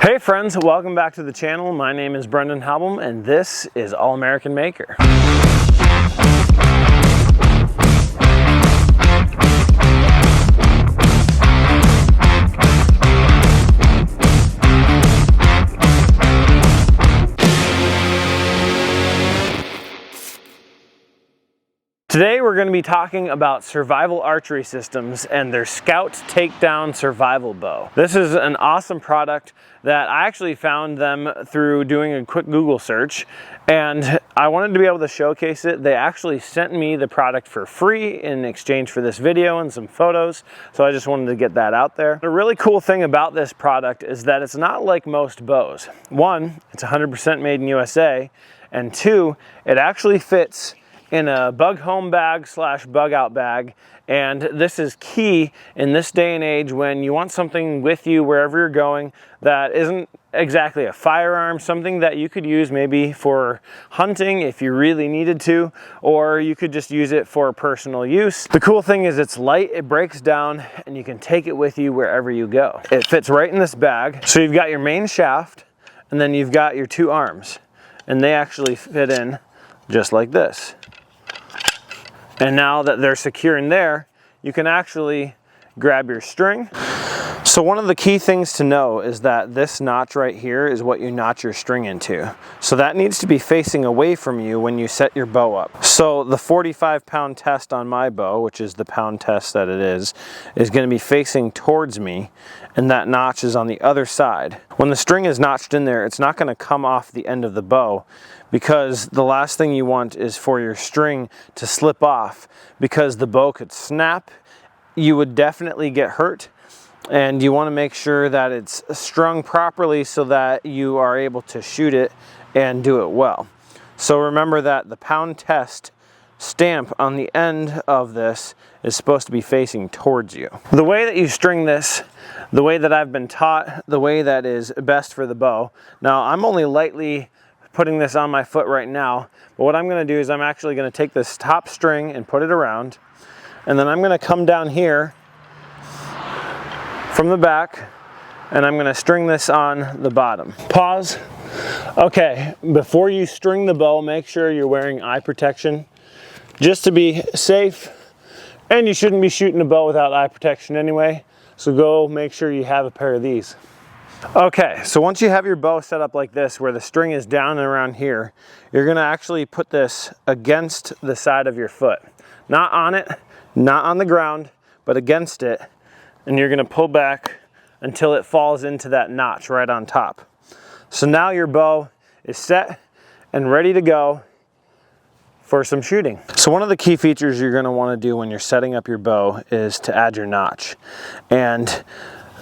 Hey friends, welcome back to the channel. My name is Brendan Halbum and this is All American Maker. Today we're going to be talking about Survival Archery Systems and their Scout Takedown Survival Bow. This is an awesome product that I actually found them through doing a quick Google search, and I wanted to be able to showcase it. They actually sent me the product for free in exchange for this video and some photos, so I just wanted to get that out there. The really cool thing about this product is that it's not like most bows. One, it's 100% made in USA, and two, it actually fits in a bug home bag slash bug out bag. And this is key in this day and age when you want something with you wherever you're going that isn't exactly a firearm, something that you could use maybe for hunting if you really needed to, or you could just use it for personal use. The cool thing is it's light, it breaks down, and you can take it with you wherever you go. It fits right in this bag. So you've got your main shaft, and then you've got your two arms, and they actually fit in just like this. And now that they're secure in there, you can actually grab your string. So one of the key things to know is that this notch right here is what you notch your string into. So that needs to be facing away from you when you set your bow up. So the 45-pound test on my bow, which is the pound test that it is going to be facing towards me, and that notch is on the other side. When the string is notched in there, it's not going to come off the end of the bow, because the last thing you want is for your string to slip off, because the bow could snap. You would definitely get hurt, and you want to make sure that it's strung properly so that you are able to shoot it and do it well. So remember that the pound test stamp on the end of this is supposed to be facing towards you. The way that you string this, the way that I've been taught, the way that is best for the bow. Now I'm only lightly putting this on my foot right now, but what I'm going to do is I'm actually going to take this top string and put it around, and then I'm going to come down here from the back, and I'm going to string this on the bottom. Pause. Okay, before you string the bow, make sure you're wearing eye protection just to be safe, and you shouldn't be shooting a bow without eye protection anyway, so go make sure you have a pair of these. Okay, so once you have your bow set up like this, where the string is down and around here, you're going to actually put this against the side of your foot. Not on it, not on the ground, but against it, and you're going to pull back until it falls into that notch right on top. So now your bow is set and ready to go for some shooting. So one of the key features you're going to want to do when you're setting up your bow is to add your notch. And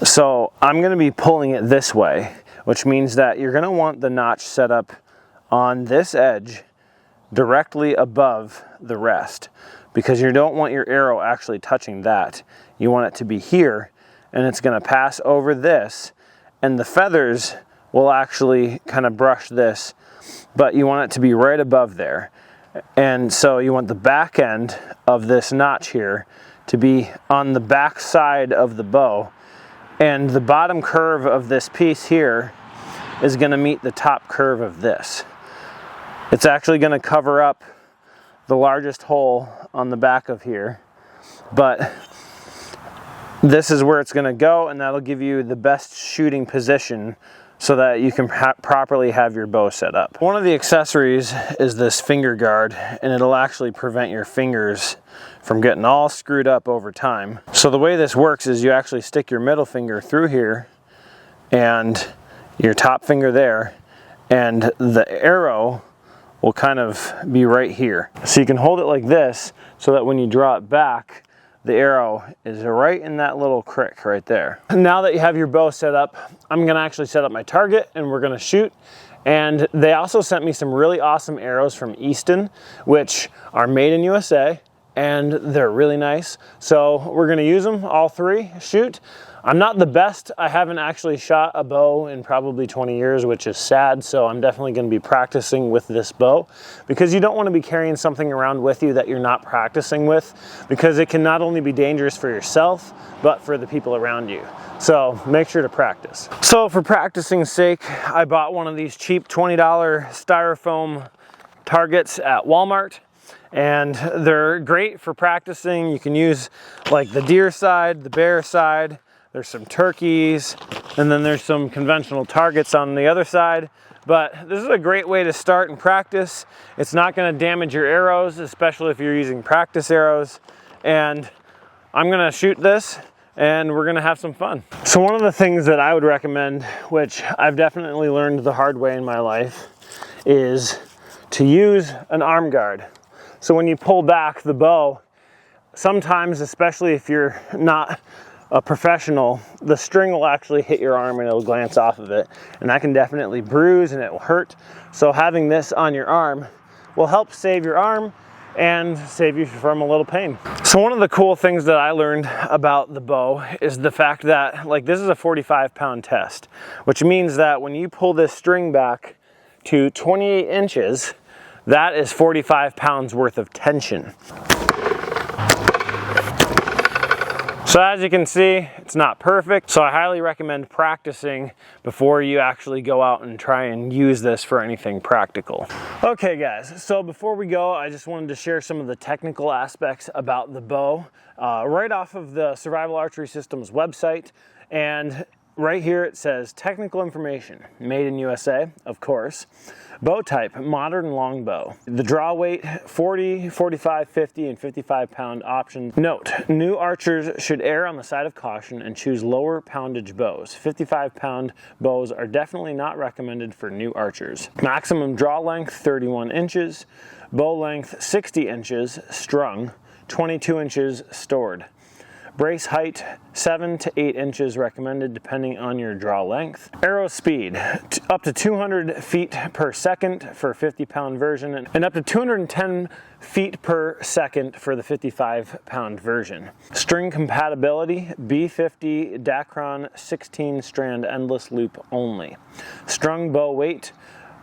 so I'm going to be pulling it this way, which means that you're going to want the notch set up on this edge directly above the rest, because you don't want your arrow actually touching that. You want it to be here, and it's going to pass over this, and the feathers will actually kind of brush this, but you want it to be right above there. And so you want the back end of this notch here to be on the back side of the bow, and the bottom curve of this piece here is going to meet the top curve of this. It's actually going to cover up the largest hole on the back of here, but this is where it's going to go, and that'll give you the best shooting position so that you can properly have your bow set up. One of the accessories is this finger guard, and it'll actually prevent your fingers from getting all screwed up over time. So the way this works is you actually stick your middle finger through here and your top finger there, and the arrow will kind of be right here. So you can hold it like this so that when you draw it back, the arrow is right in that little crick right there. Now that you have your bow set up, I'm gonna actually set up my target and we're gonna shoot. And they also sent me some really awesome arrows from Easton, which are made in USA, and they're really nice. So we're gonna use them, all three, shoot. I'm not the best. I haven't actually shot a bow in probably 20 years, which is sad, so I'm definitely going to be practicing with this bow, because you don't want to be carrying something around with you that you're not practicing with, because it can not only be dangerous for yourself, but for the people around you. So make sure to practice. So for practicing's sake, I bought one of these cheap $20 styrofoam targets at Walmart, and they're great for practicing. You can use like the deer side, the bear side, there's some turkeys, and then there's some conventional targets on the other side. But this is a great way to start and practice. It's not going to damage your arrows, especially if you're using practice arrows. And I'm going to shoot this and we're going to have some fun. So one of the things that I would recommend, which I've definitely learned the hard way in my life, is to use an arm guard. So when you pull back the bow, sometimes, especially if you're not a professional, the string will actually hit your arm and it'll glance off of it, and that can definitely bruise and it will hurt. So having this on your arm will help save your arm and save you from a little pain. So one of the cool things that I learned about the bow is the fact that, like, this is a 45-pound test, which means that when you pull this string back to 28 inches, that is 45 pounds worth of tension. So as you can see, it's not perfect, so I highly recommend practicing before you actually go out and try and use this for anything practical. Okay guys, so before we go, I just wanted to share some of the technical aspects about the bow right off of the Survival Archery Systems website. And right here it says technical information, made in USA, of course. Bow type, modern longbow. The draw weight, 40, 45, 50, and 55-pound options. Note, new archers should err on the side of caution and choose lower poundage bows. 55-pound bows are definitely not recommended for new archers. Maximum draw length, 31 inches. Bow length, 60 inches, strung. 22 inches, stored. Brace height, 7 to 8 inches recommended depending on your draw length. Arrow speed, up to 200 feet per second for 50-pound version, and up to 210 feet per second for the 55-pound version. String compatibility, B50 Dacron 16 strand endless loop only. Strung bow weight,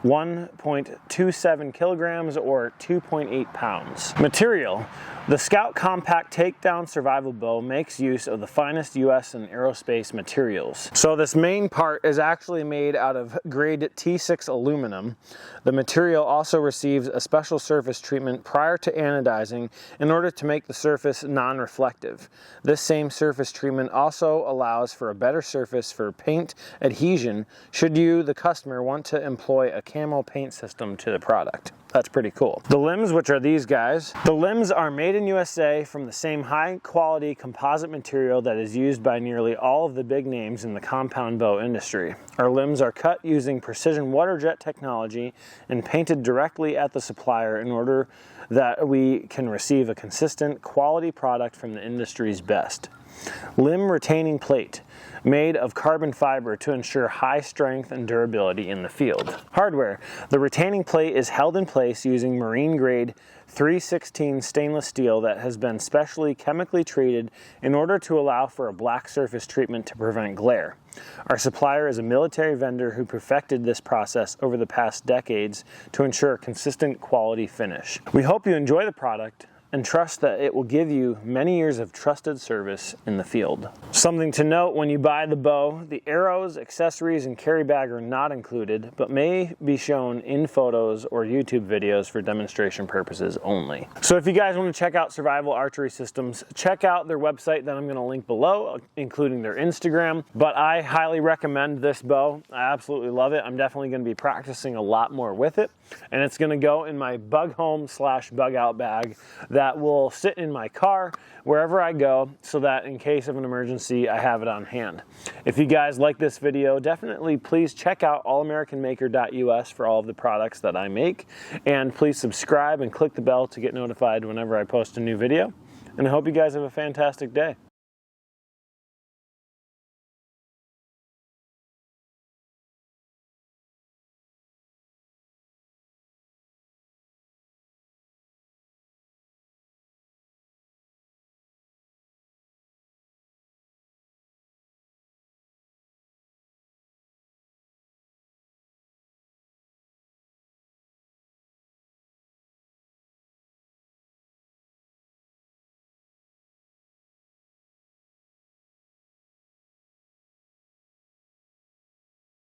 1.27 kilograms or 2.8 pounds. Material. The Scout Compact Takedown Survival Bow makes use of the finest US and aerospace materials. So this main part is actually made out of grade T6 aluminum. The material also receives a special surface treatment prior to anodizing in order to make the surface non-reflective. This same surface treatment also allows for a better surface for paint adhesion should you, the customer, want to employ a camo paint system to the product. That's pretty cool. The limbs, which are these guys. The limbs are made in USA from the same high quality composite material that is used by nearly all of the big names in the compound bow industry. Our limbs are cut using precision water jet technology and painted directly at the supplier in order that we can receive a consistent quality product from the industry's best. Limb retaining plate, made of carbon fiber to ensure high strength and durability in the field. Hardware, the retaining plate is held in place using marine grade 316 stainless steel that has been specially chemically treated in order to allow for a black surface treatment to prevent glare. Our supplier is a military vendor who perfected this process over the past decades to ensure a consistent quality finish. We hope you enjoy the product and trust that it will give you many years of trusted service in the field. Something to note when you buy the bow, the arrows, accessories, and carry bag are not included, but may be shown in photos or YouTube videos for demonstration purposes only. So if you guys want to check out Survival Archery Systems, check out their website that I'm going to link below, including their Instagram. But I highly recommend this bow. I absolutely love it. I'm definitely going to be practicing a lot more with it, and it's going to go in my bug home / bug out bag that will sit in my car wherever I go, so that in case of an emergency I have it on hand. If you guys like this video, definitely please check out allamericanmaker.us for all of the products that I make, and please subscribe and click the bell to get notified whenever I post a new video. And I hope you guys have a fantastic day.